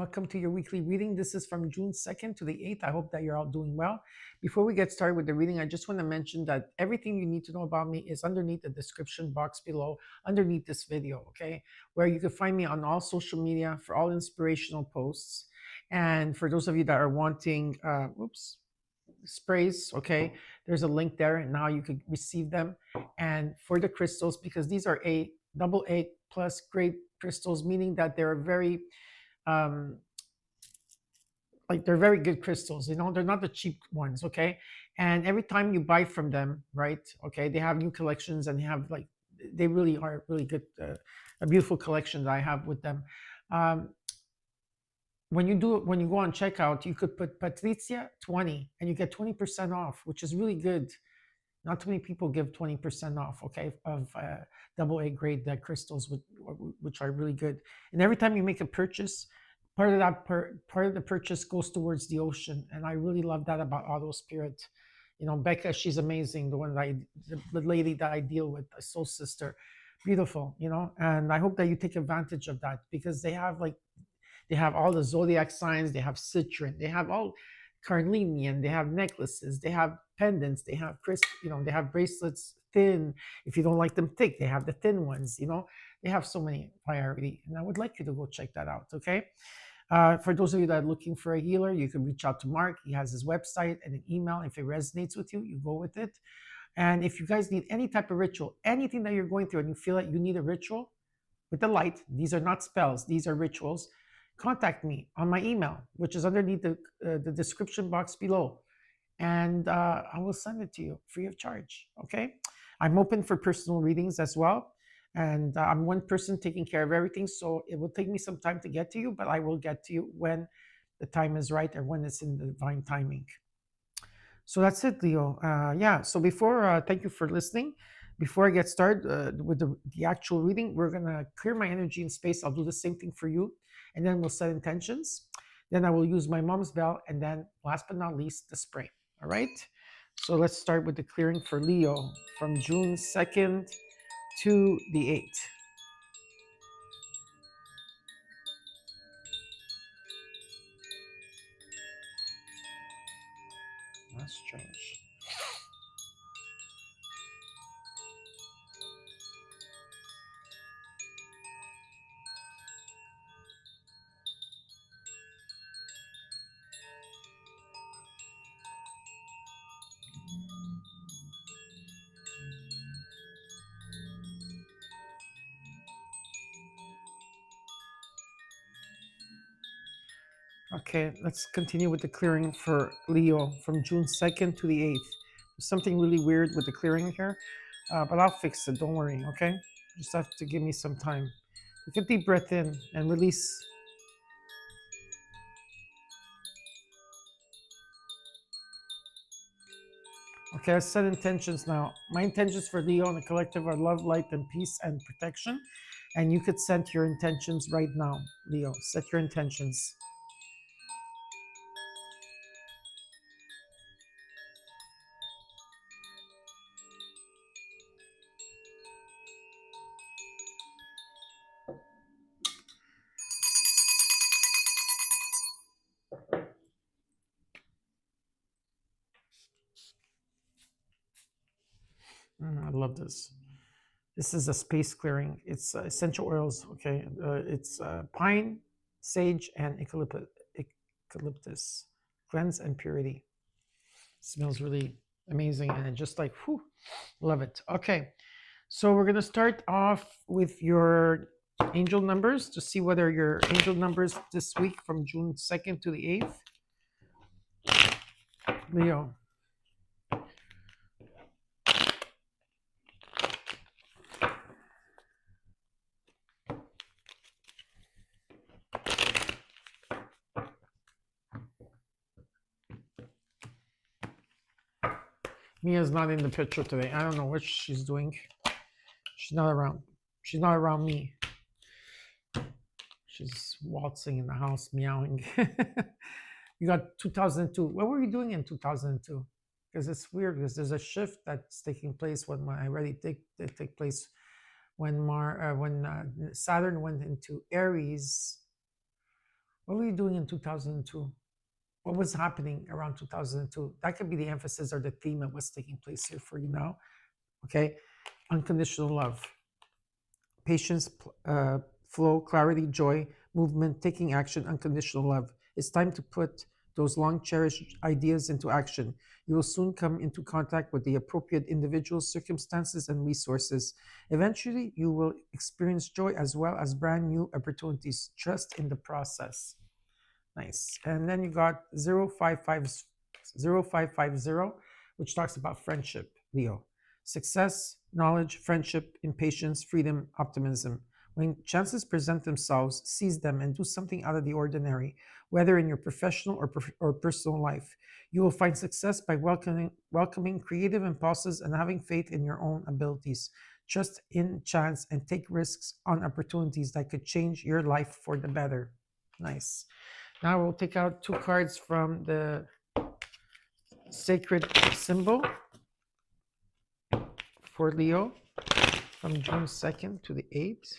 welcome to your weekly reading. This is from June 2nd to the 8th. I hope that you're all doing well. Before we get started with the reading, I just want to mention that everything you need to know about me is underneath the description box below, underneath this video, okay? Where you can find me on all social media for all inspirational posts. And for those of you that are wanting, sprays, okay, there's a link there, and now you could receive them. And for the crystals, because these are AA plus grade crystals, meaning that they're very um they're very good crystals, they're not the cheap ones, okay? And every time you buy from them, right, okay, they have new collections, and they have they really are really good, a beautiful collection that I have with them. um when you go on checkout, you could put Patrizia 20 and you get 20% off, which is really good. Not too many people give 20% off, okay, of AA grade crystals, which are really good. And every time you make a purchase, part of the purchase goes towards the ocean, and I really love that about Auto Spirit. Becca, she's amazing. The lady that I deal with, a soul sister, beautiful. And I hope that you take advantage of that, because they have all the zodiac signs, they have citron, they have all carnelian, they have necklaces, they have pendants, they have they have bracelets thin. If you don't like them thick, they have the thin ones. They have so many variety, and I would like you to go check that out, okay? For those of you that are looking for a healer, you can reach out to Mark. He has his website and an email. If it resonates with you, you go with it. And if you guys need any type of ritual, anything that you're going through, and you feel like you need a ritual with the light, these are not spells, these are rituals, contact me on my email, which is underneath the description box below. And I will send it to you free of charge, okay? I'm open for personal readings as well. And I'm one person taking care of everything. So it will take me some time to get to you, but I will get to you when the time is right, or when it's in the divine timing. So that's it, Leo. Yeah. So thank you for listening. Before I get started with the actual reading, we're going to clear my energy and space. I'll do the same thing for you. And then we'll set intentions. Then I will use my mom's bell. And then last but not least, the spray. All right. So let's start with the clearing for Leo from June 2nd to the 8th. That's strange. Okay, let's continue with the clearing for Leo from June 2nd to the 8th. There's something really weird with the clearing here, but I'll fix it. Don't worry, okay? Just have to give me some time. Take a deep breath in and release. Okay, I set intentions now. My intentions for Leo and the collective are love, light, and peace and protection. And you could set your intentions right now, Leo. Set your intentions. I love this. This is a space clearing. It's essential oils. Okay, it's pine, sage, and eucalyptus. Cleanse and purity. Smells really amazing, and just like whew, love it. Okay, so we're gonna start off with your angel numbers to see whether your angel numbers this week from June 2nd to the 8th. Leo. Mia's not in the picture today. I don't know what she's doing. She's not around. She's not around me. She's waltzing in the house, meowing. You got 2002. What were you doing in 2002? Because it's weird, because there's a shift that's taking place when I already take place when Saturn went into Aries What were you doing in 2002? What was happening around 2002? That could be the emphasis or the theme of what's taking place here for you now. Okay. Unconditional love, patience, flow, clarity, joy, movement, taking action, unconditional love. It's time to put those long cherished ideas into action. You will soon come into contact with the appropriate individuals, circumstances, and resources. Eventually, you will experience joy as well as brand new opportunities. Trust in the process. Nice. And then you got 0550, which talks about friendship, Leo. Success, knowledge, friendship, impatience, freedom, optimism. When chances present themselves, seize them and do something out of the ordinary, whether in your professional or personal life. You will find success by welcoming creative impulses and having faith in your own abilities. Trust in chance and take risks on opportunities that could change your life for the better. Nice. Now we'll take out two cards from the sacred symbol for Leo from June 2nd to the 8th.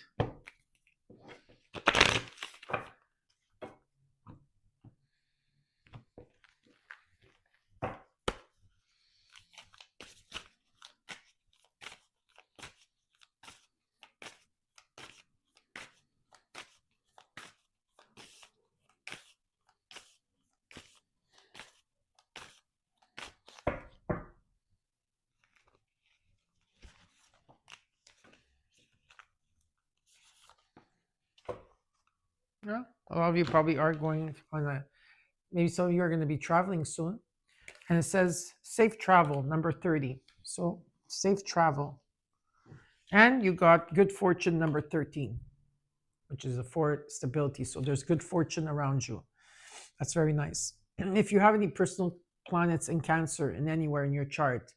Yeah, a lot of you probably are going on maybe some of you are going to be traveling soon. And it says safe travel, number 30. So safe travel. And you got good fortune, number 13, which is a for stability. So there's good fortune around you. That's very nice. And if you have any personal planets in Cancer in anywhere in your chart,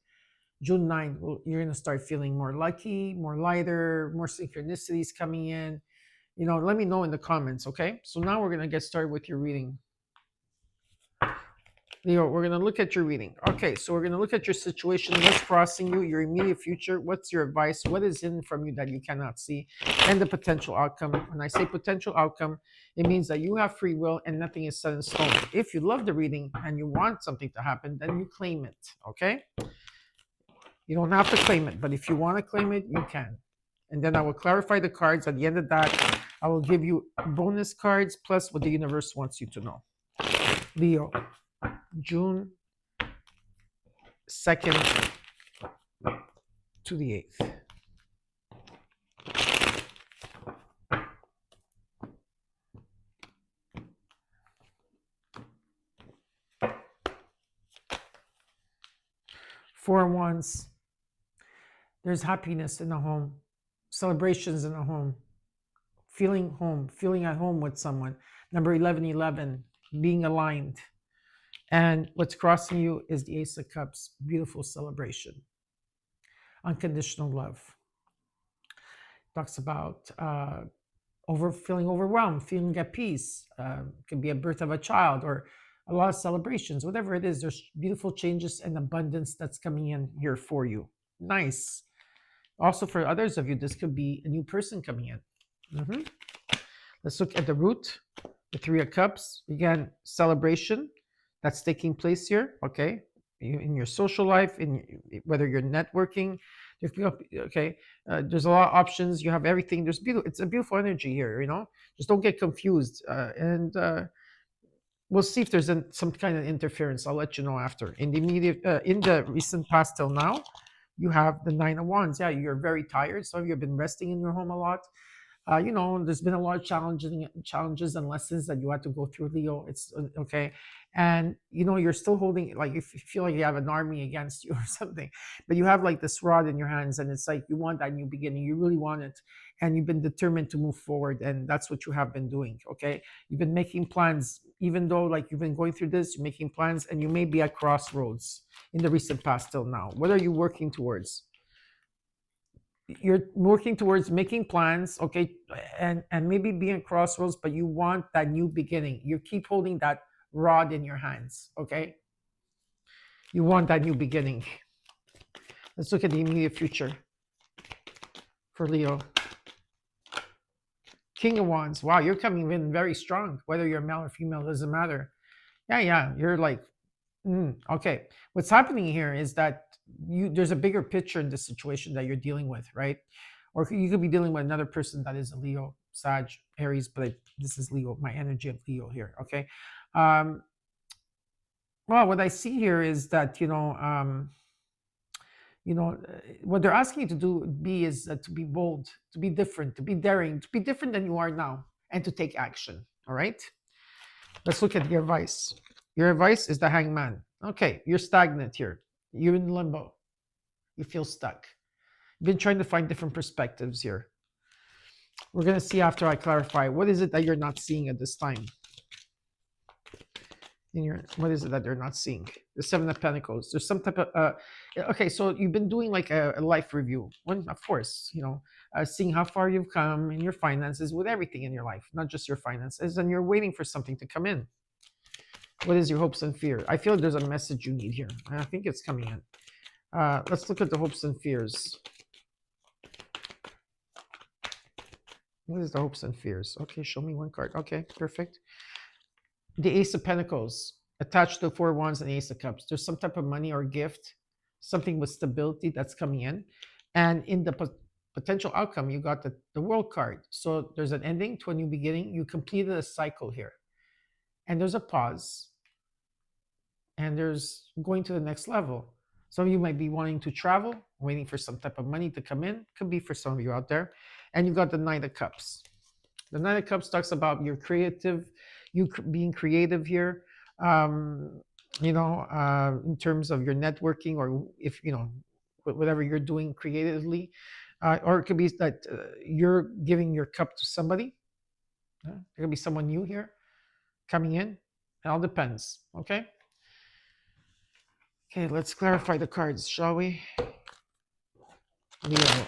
June 9th, well, you're going to start feeling more lucky, more lighter, more synchronicities coming in. Let me know in the comments, okay? So now we're going to get started with your reading. Leo, we're going to look at your reading. Okay, so we're going to look at your situation, what's crossing you, your immediate future, what's your advice, what is hidden from you that you cannot see, and the potential outcome. When I say potential outcome, it means that you have free will and nothing is set in stone. If you love the reading and you want something to happen, then you claim it, okay? You don't have to claim it, but if you want to claim it, you can. And then I will clarify the cards. At the end of that, I will give you bonus cards plus what the universe wants you to know. Leo, June 2nd to the 8th. Four of Wands. There's happiness in the home, celebrations in the home, feeling at home with someone. Number 1111, being aligned. And what's crossing you is the Ace of Cups, beautiful celebration. Unconditional love. Talks about feeling overwhelmed, feeling at peace. Could be a birth of a child or a lot of celebrations, whatever it is. There's beautiful changes and abundance that's coming in here for you. Nice. Also, for others of you, this could be a new person coming in. Let's look at the root, the Three of Cups. Again, celebration that's taking place here. Okay, in your social life, whether you're networking. Okay, there's a lot of options. You have everything. It's a beautiful energy here. Just don't get confused. And we'll see if there's some kind of interference. I'll let you know after. In the recent past till now, you have the Nine of Wands. Yeah, you're very tired. Some of you have been resting in your home a lot. There's been a lot of challenges and lessons that you had to go through, Leo. It's okay. And, you're still holding, like, if you feel like you have an army against you or something, but you have like this rod in your hands and it's like you want that new beginning. You really want it. And you've been determined to move forward. And that's what you have been doing. Okay. You've been making plans, even though like you've been going through this, you're making plans and you may be at crossroads in the recent past till now. What are you working towards? You're working towards making plans, okay, and maybe being at crossroads, but you want that new beginning. You keep holding that rod in your hands, okay? You want that new beginning. Let's look at the immediate future for Leo. King of Wands. Wow, you're coming in very strong. Whether you're male or female, doesn't matter. Yeah. You're like, okay. What's happening here is that there's a bigger picture in this situation that you're dealing with, right? Or you could be dealing with another person that is a Leo, Sag, Aries, but this is Leo, my energy of Leo here. Okay. Um, well, what I see here is that what they're asking you to is to be bold, to be different, to be daring, to be different than you are now, and to take action. All right. Let's look at your advice. Your advice is the Hangman. Okay, you're stagnant here. You're in limbo. You feel stuck. You've been trying to find different perspectives here. We're going to see after I clarify, what is it that you're not seeing at this time? What is it that they're not seeing? The Seven of Pentacles. There's some type of okay. So you've been doing like a life review. When, of course, seeing how far you've come in your finances with everything in your life, not just your finances, and you're waiting for something to come in. What is your hopes and fears? I feel there's a message you need here. I think it's coming in. Let's look at the hopes and fears. What is the hopes and fears? Okay, show me one card. Okay, perfect. The Ace of Pentacles attached to Four Wands and the Ace of Cups. There's some type of money or gift, something with stability that's coming in. And in the potential outcome, you got the World card. So there's an ending to a new beginning. You completed a cycle here. And there's a pause. And there's going to the next level. Some of you might be wanting to travel, waiting for some type of money to come in. Could be for some of you out there. And you got the Knight of Cups. The Knight of Cups talks about you being creative here, in terms of your networking, or if, whatever you're doing creatively. Or it could be that you're giving your cup to somebody. There could be someone new here coming in. It all depends, okay? Okay, let's clarify the cards, shall we? Leo.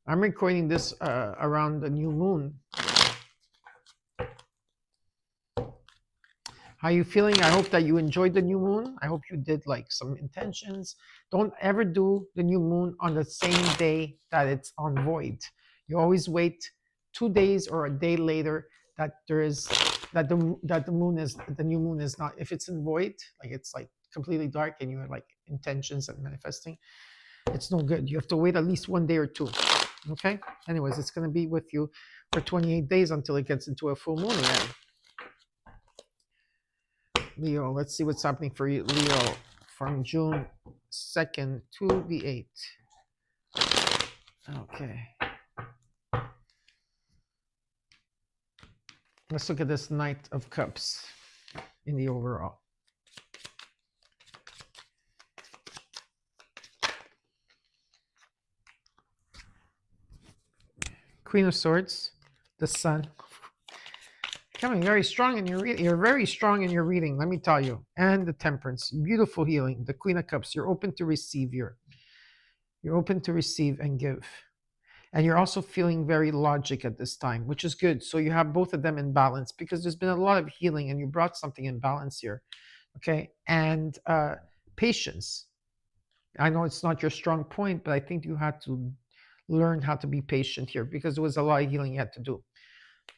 I'm recording this around the new moon. How are you feeling? I hope that you enjoyed the new moon. I hope you did like some intentions. Don't ever do the new moon on the same day that it's on void. You always wait 2 days or a day later that the new moon is not, if it's in void, like it's like completely dark and you have like intentions and manifesting, it's no good. You have to wait at least 1 day or 2. Okay. Anyways, it's going to be with you for 28 days until it gets into a full moon again. Leo, let's see what's happening for you, Leo, from June 2nd to the 8th. Okay. Let's look at this Knight of Cups in the overall. Queen of Swords, the Sun. Coming very strong in your reading. You're very strong in your reading, let me tell you. And the Temperance, beautiful healing. The Queen of Cups, you're open to receive here. You're open to receive and give. And you're also feeling very logic at this time, which is good. So you have both of them in balance, because there's been a lot of healing and you brought something in balance here. Okay. And patience. I know it's not your strong point, but I think you had to learn how to be patient here, because there was a lot of healing you had to do.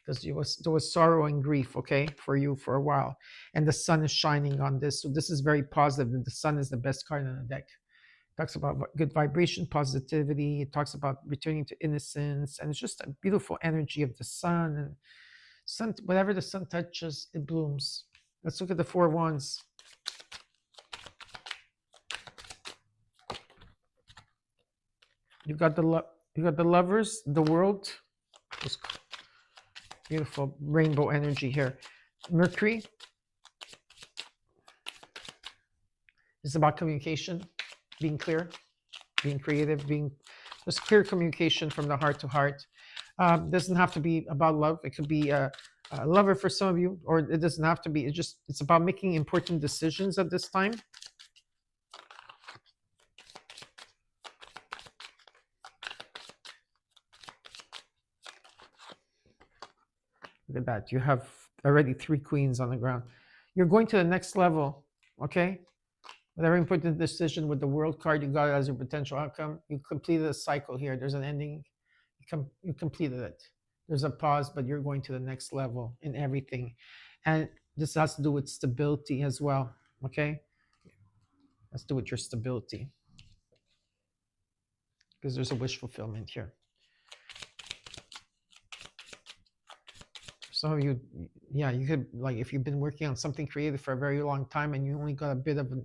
Because there was sorrow and grief, okay, for you for a while. And the sun is shining on this. So this is very positive. And the sun is the best card in the deck. It talks about good vibration, positivity. It talks about returning to innocence. And it's just a beautiful energy of the sun. And sun, whatever the sun touches, it blooms. Let's look at the Four Wands. You got the Lovers, the World. Beautiful rainbow energy here. Mercury is about communication, being clear, being creative, there's clear communication from the heart to heart. Doesn't have to be about love. It could be a lover for some of you, or it doesn't have to be. It's about making important decisions at this time. Look at that. You have already 3 queens on the ground. You're going to the next level, okay? Whatever important decision with the world card, you got it as your potential outcome. You completed a cycle here. There's an ending. You completed it. There's a pause, but you're going to the next level in everything. And this has to do with stability as well. Okay? Has to do with your stability. Because there's a wish fulfillment here. Some of you, yeah, you could, like, if you've been working on something creative for a very long time and you only got a bit of an,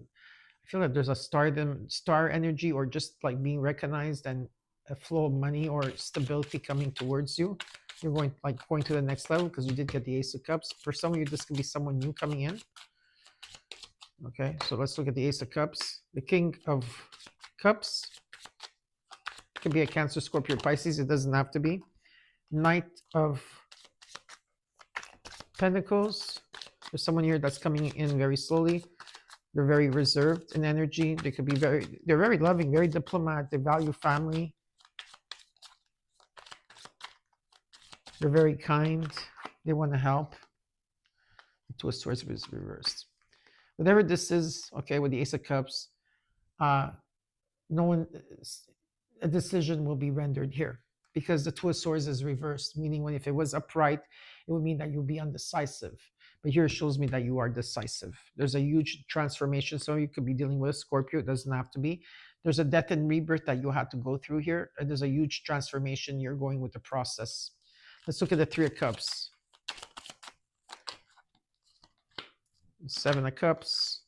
I feel like there's a star energy, or just like being recognized and a flow of money or stability coming towards you. You're going to the next level because you did get the Ace of Cups. For some of you, this could be someone new coming in. Okay, so let's look at the Ace of Cups. The King of Cups could be a Cancer, Scorpio, Pisces. It doesn't have to be. Knight of Pentacles. There's someone here that's coming in very slowly. They're very reserved in energy. They could be they're very loving, very diplomatic. They value family. They're very kind. They want to help. The Two of Swords is reversed. Whatever this is, okay, with the Ace of Cups, no one, a decision will be rendered here, because the Two of Swords is reversed, meaning if it was upright, it would mean that you'll be undecisive. But here it shows me that you are decisive. There's a huge transformation. So you could be dealing with a Scorpio. It doesn't have to be. There's a death and rebirth that you have to go through here. And there's a huge transformation. You're going with the process. Let's look at the Three of Cups. Seven of Cups.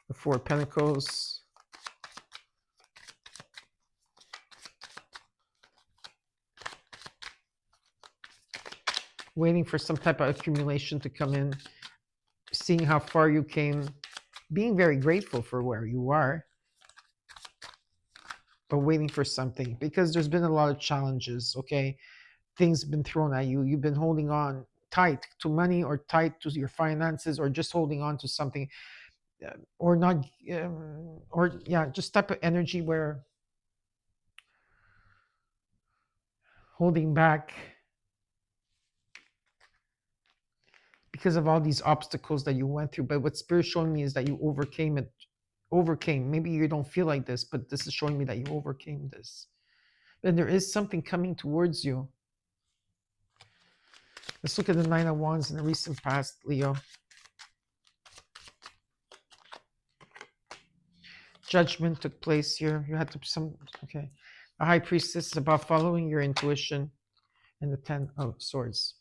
The Four of Pentacles. Waiting for some type of accumulation to come in, seeing how far you came, being very grateful for where you are, but waiting for something, because there's been a lot of challenges, okay? Things have been thrown at you. You've been holding on tight to money, or tight to your finances, or just holding on to something, or not, or yeah, just type of energy where holding back because of all these obstacles that you went through. But what Spirit's showing me is that you overcame it. Maybe you don't feel like this, but this is showing me that you overcame this. And there is something coming towards you. Let's look at the Nine of Wands in the recent past, Leo. Judgment took place here. You had to okay. A High Priestess is about following your intuition. And the Ten of Swords.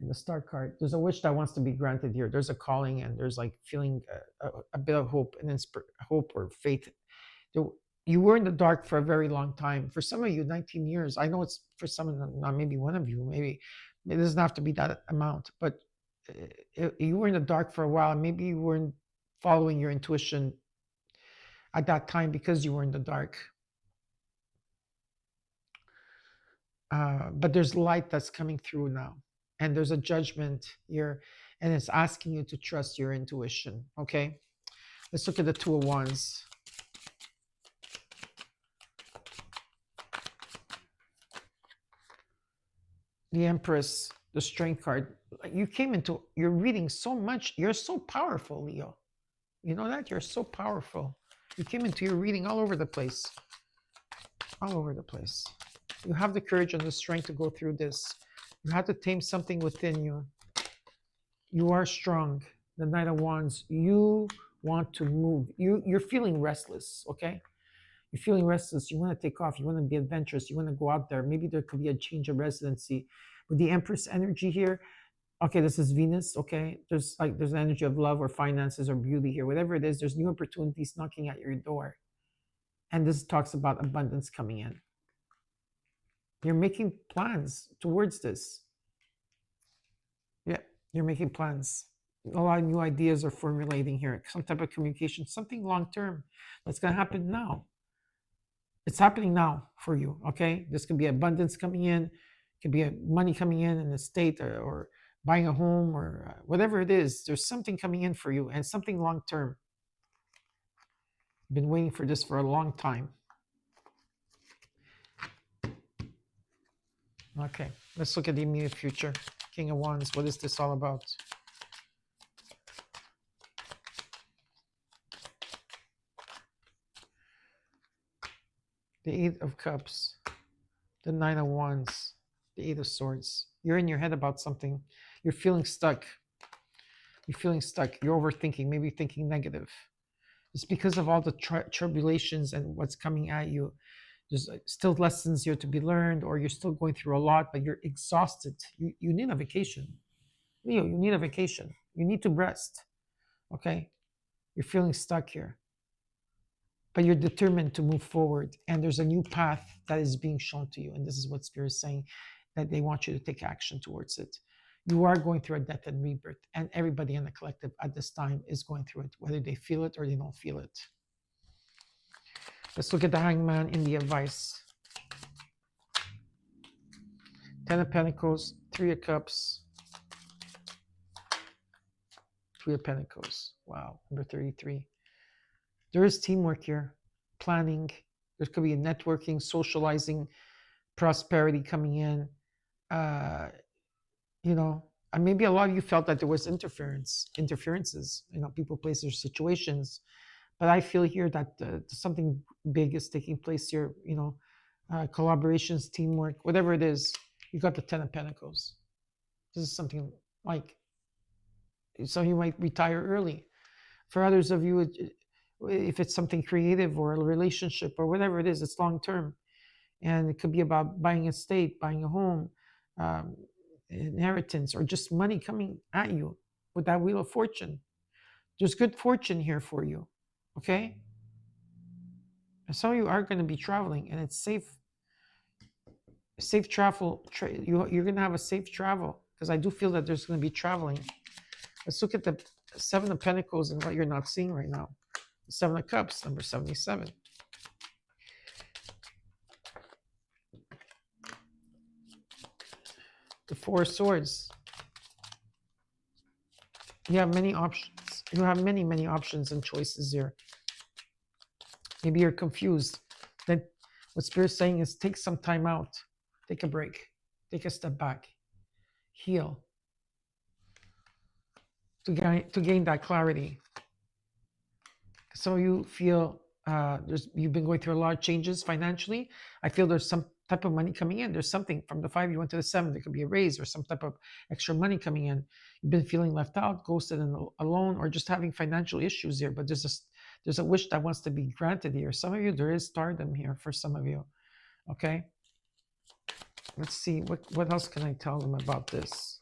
And the Star card. There's a wish that wants to be granted here. There's a calling, and there's like feeling a bit of hope and hope or faith. You were in the dark for a very long time. For some of you, 19 years. I know it's for some of them, not maybe one of you. Maybe it doesn't have to be that amount, but you were in the dark for a while. And maybe you weren't following your intuition at that time because you were in the dark. But there's light that's coming through now. And there's a judgment here, and it's asking you to trust your intuition, okay? Let's look at the Two of Wands. The Empress, the Strength card. You came into your reading so much. You're so powerful, Leo. You know that? You're so powerful. You came into your reading all over the place. All over the place. You have the courage and the strength to go through this. You have to tame something within you. You are strong. The Knight of Wands. You want to move. You're feeling restless, okay? You're feeling restless. You want to take off. You want to be adventurous. You want to go out there. Maybe there could be a change of residency. With the Empress energy here, okay, this is Venus, okay? There's an energy of love or finances or beauty here. Whatever it is, there's new opportunities knocking at your door. And this talks about abundance coming in. You're making plans towards this. Yeah, you're making plans. A lot of new ideas are formulating here. Some type of communication, something long-term that's going to happen now. It's happening now for you, okay? This could be abundance coming in. It could be money coming in an estate, or buying a home, or whatever it is. There's something coming in for you, and something long-term. Been waiting for this for a long time. Okay, let's look at the immediate future. King of Wands, what is this all about? The Eight of Cups, the Nine of Wands, the Eight of Swords. You're in your head about something. You're feeling stuck. You're feeling stuck. You're overthinking, maybe thinking negative. It's because of all the tribulations and what's coming at you. There's still lessons here to be learned, or you're still going through a lot, but you're exhausted. You need a vacation. Leo, you need a vacation. You need to rest. Okay? You're feeling stuck here. But you're determined to move forward. And there's a new path that is being shown to you. And this is what Spirit is saying, that they want you to take action towards it. You are going through a death and rebirth. And everybody in the collective at this time is going through it, whether they feel it or they don't feel it. Let's look at the Hangman in the advice. 10 of Pentacles, 3 of Cups, 3 of Pentacles. Wow, number 33. There is teamwork here, planning. There could be a networking, socializing, prosperity coming in. And maybe a lot of you felt that there was interferences, people, places, situations. But I feel here that something big is taking place here, collaborations, teamwork, whatever it is. You got the 10 of Pentacles. This is something like, so you might retire early. For others of you, if it's something creative or a relationship or whatever it is, it's long term. And it could be about buying a estate, buying a home, inheritance, or just money coming at you with that Wheel of Fortune. There's good fortune here for you, okay? And some of you are going to be traveling, and it's safe travel. You're going to have a safe travel, because I do feel that there's going to be traveling. Let's look at the 7 of Pentacles and what you're not seeing right now. 7 of Cups, number 77. The 4 of Swords. You have many options. You have many, many options and choices here. Maybe you're confused. Then what Spirit's saying is take some time out. Take a break. Take a step back. Heal. To gain that clarity. Some of you feel you've been going through a lot of changes financially. I feel there's some type of money coming in. There's something from the 5 you went to the 7. There could be a raise or some type of extra money coming in. You've been feeling left out, ghosted, and alone, or just having financial issues here. But there's a wish that wants to be granted here. Some of you, there is stardom here for some of you. Okay. Let's see what else can I tell them about this.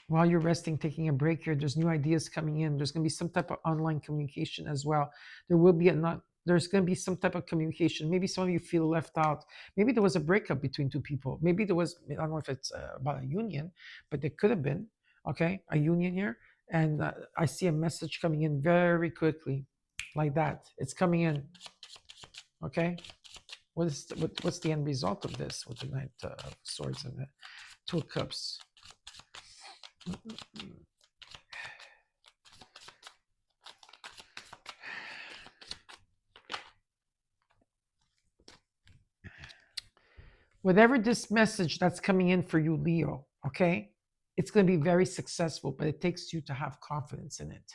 While you're resting, taking a break here, there's new ideas coming in. There's going to be some type of online communication as well. There's going to be some type of communication. Maybe some of you feel left out. Maybe there was a breakup between two people. Maybe there was, I don't know if it's about a union, but there could have been, okay, a union here. And I see a message coming in very quickly, like that. It's coming in, okay? What's the end result of this with the Knight of Swords and the 2 of Cups? Whatever this message that's coming in for you, Leo, okay, it's going to be very successful, but it takes you to have confidence in it.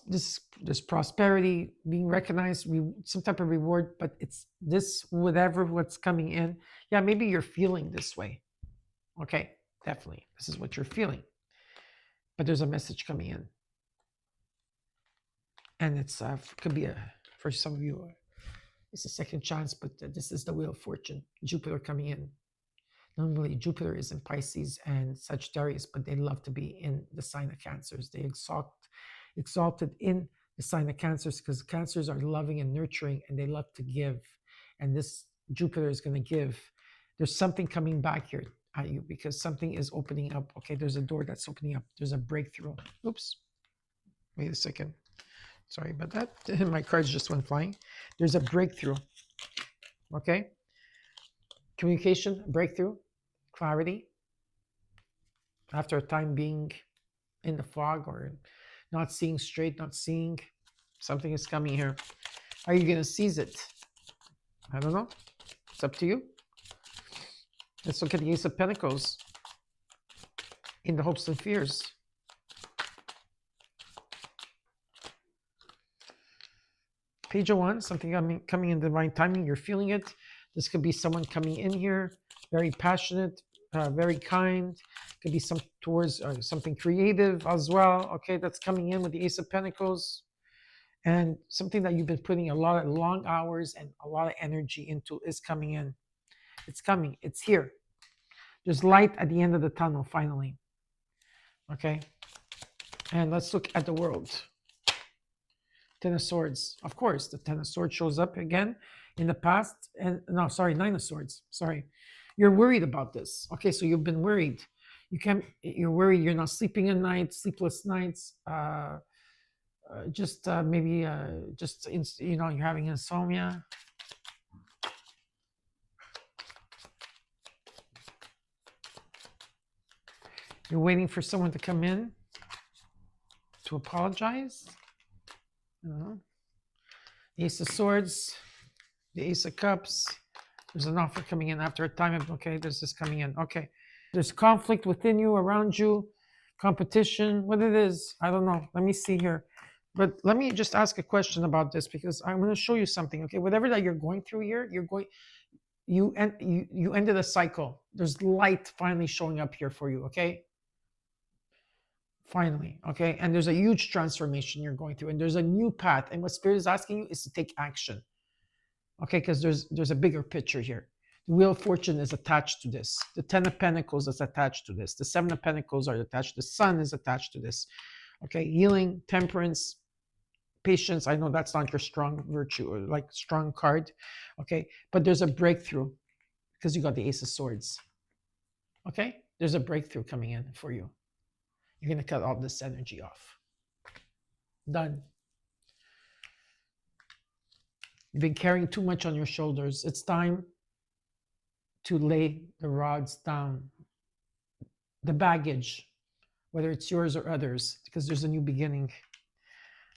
This prosperity, being recognized, some type of reward, but it's this, what's coming in. Yeah, maybe you're feeling this way. Okay, definitely. This is what you're feeling. But there's a message coming in. And it's could be for some of you, it's a second chance, but this is the Wheel of Fortune. Jupiter coming in. Normally, Jupiter is in Pisces and Sagittarius, but they love to be in the sign of Cancers. They exalted in the sign of Cancers because Cancers are loving and nurturing, and they love to give. And this Jupiter is going to give. There's something coming back here at you because something is opening up. Okay, there's a door that's opening up. There's a breakthrough. Oops. Wait a second. Sorry about that. My cards just went flying. There's a breakthrough. Okay. Communication, breakthrough, clarity. After a time being in the fog or not seeing straight, not seeing, something is coming here. Are you going to seize it? I don't know. It's up to you. Let's look at the Ace of Pentacles in the hopes and fears. Page of Wands, something coming in divine timing. You're feeling it. This could be someone coming in here, very passionate, very kind. Could be some towards something creative as well. Okay, that's coming in with the Ace of Pentacles. And something that you've been putting a lot of long hours and a lot of energy into is coming in. It's coming. It's here. There's light at the end of the tunnel, finally. Okay? And let's look at the world. Ten of Swords. Of course, the Ten of Swords shows up again in the past. And no, sorry, Nine of Swords. Sorry. You're worried about this. Okay, so you've been worried. You're worried you're not sleeping at night, sleepless nights. Maybe you're having insomnia. You're waiting for someone to come in to apologize. The Ace of Swords, the Ace of Cups. There's an offer coming in after a time of, okay, there's this coming in. Okay, there's conflict within you, around you, competition, what it is, I don't know. Let me see here. But let me just ask a question about this, because I'm going to show you something. Okay, whatever that you're going through here, you ended a cycle. There's light finally showing up here for you. Okay, finally. Okay, and there's a huge transformation you're going through, and there's a new path. And what Spirit is asking you is to take action. Okay, because there's a bigger picture here. The Wheel of Fortune is attached to this. The Ten of Pentacles is attached to this. The Seven of Pentacles are attached. The Sun is attached to this. Okay, healing, temperance, patience. I know that's not your strong virtue or like strong card. Okay, but there's a breakthrough because you got the Ace of Swords. Okay, there's a breakthrough coming in for you. You're going to cut all this energy off. Done. You've been carrying too much on your shoulders. It's time to lay the rods down. The baggage, whether it's yours or others, because there's a new beginning.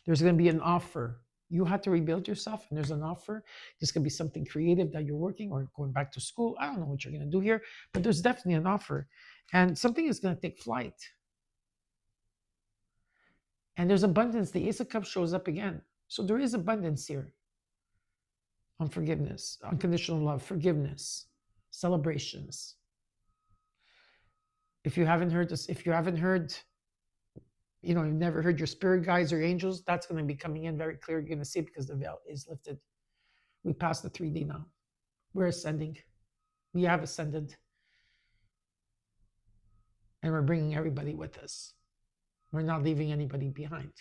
There's going to be an offer. You had to rebuild yourself, and there's an offer. This could be something creative that you're working or going back to school. I don't know what you're going to do here, but there's definitely an offer. And something is going to take flight. And there's abundance. The Ace of Cups shows up again. So there is abundance here. On forgiveness, unconditional love, forgiveness, celebrations. If you haven't heard this, if you haven't heard, you've never heard your spirit guides or angels, that's going to be coming in very clear. You're going to see it because the veil is lifted. We passed the 3D now. We're ascending. We have ascended. And we're bringing everybody with us. We're not leaving anybody behind.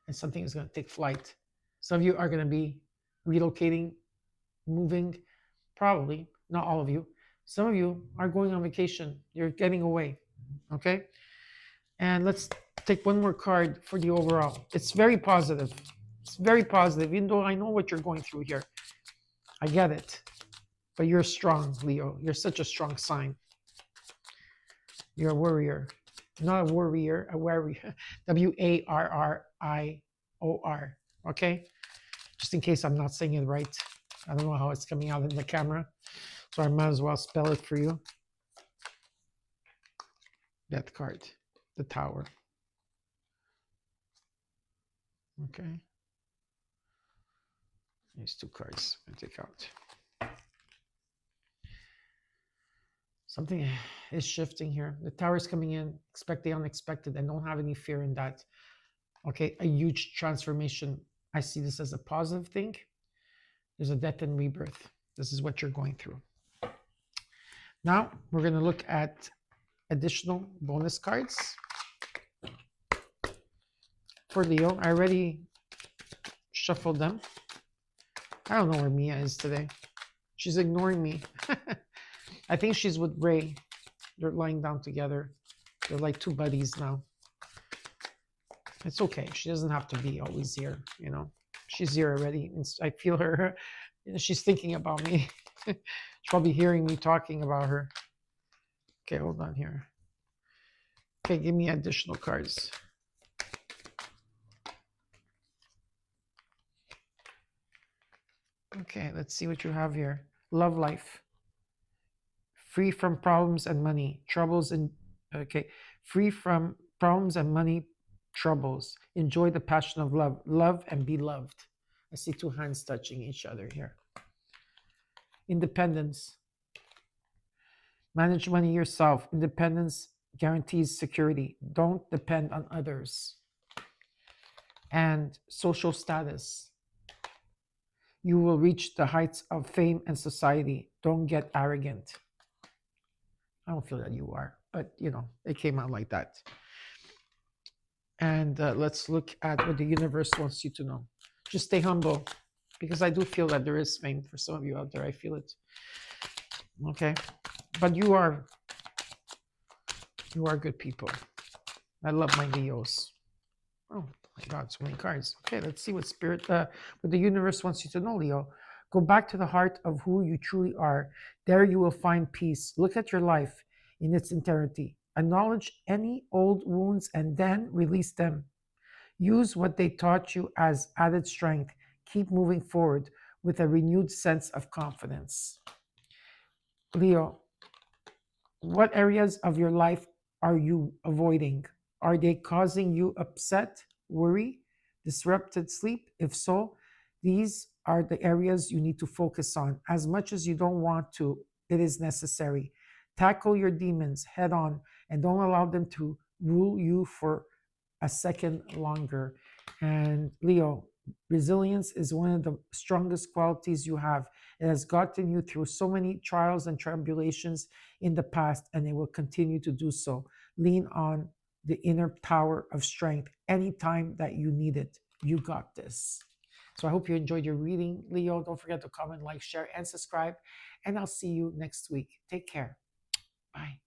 And something is going to take flight. Some of you are going to be relocating, moving, probably, not all of you. Some of you are going on vacation. You're getting away, okay? And let's take one more card for the overall. It's very positive. It's very positive, even though I know what you're going through here. I get it. But you're strong, Leo. You're such a strong sign. You're a warrior. Not a warrior, a warrior. W-A-R-R-I-O-R, okay? Just in case I'm not saying it right. I don't know how it's coming out in the camera. So I might as well spell it for you. Death card. The Tower. Okay. These two cards I take out. Something is shifting here. The Tower is coming in. Expect the unexpected and don't have any fear in that. Okay, a huge transformation. I see this as a positive thing. There's a death and rebirth. This is what you're going through. Now, we're going to look at additional bonus cards for Leo. I already shuffled them. I don't know where Mia is today. She's ignoring me. I think she's with Ray. They're lying down together. They're like two buddies now. It's okay. She doesn't have to be always here, She's here already. I feel her. She's thinking about me. She's probably hearing me talking about her. Okay, hold on here. Okay, give me additional cards. Okay, let's see what you have here. Love life. Free from problems and money. Troubles and... Okay. Free from problems and money. troubles. Enjoy the passion of love. Love and be loved. I see two hands touching each other here. Independence. Manage money yourself. Independence guarantees security. Don't depend on others. And social status. You will reach the heights of fame and society. Don't get arrogant. I don't feel that you are, but it came out like that. And let's look at what the universe wants you to know. Just stay humble, because I do feel that there is fame for some of you out there. I feel it. Okay, but you are good people. I love my Leos. Oh my God, so many cards. Okay, let's see what what the universe wants you to know, Leo. Go back to the heart of who you truly are. There you will find peace. Look at your life in its entirety. Acknowledge any old wounds and then release them. Use what they taught you as added strength. Keep moving forward with a renewed sense of confidence. Leo, what areas of your life are you avoiding? Are they causing you upset, worry, disrupted sleep? If so, these are the areas you need to focus on. As much as you don't want to, it is necessary. Tackle your demons head on and don't allow them to rule you for a second longer. And Leo, resilience is one of the strongest qualities you have. It has gotten you through so many trials and tribulations in the past, and it will continue to do so. Lean on the inner power of strength anytime that you need it. You got this. So I hope you enjoyed your reading, Leo. Don't forget to comment, like, share, and subscribe. And I'll see you next week. Take care. Bye.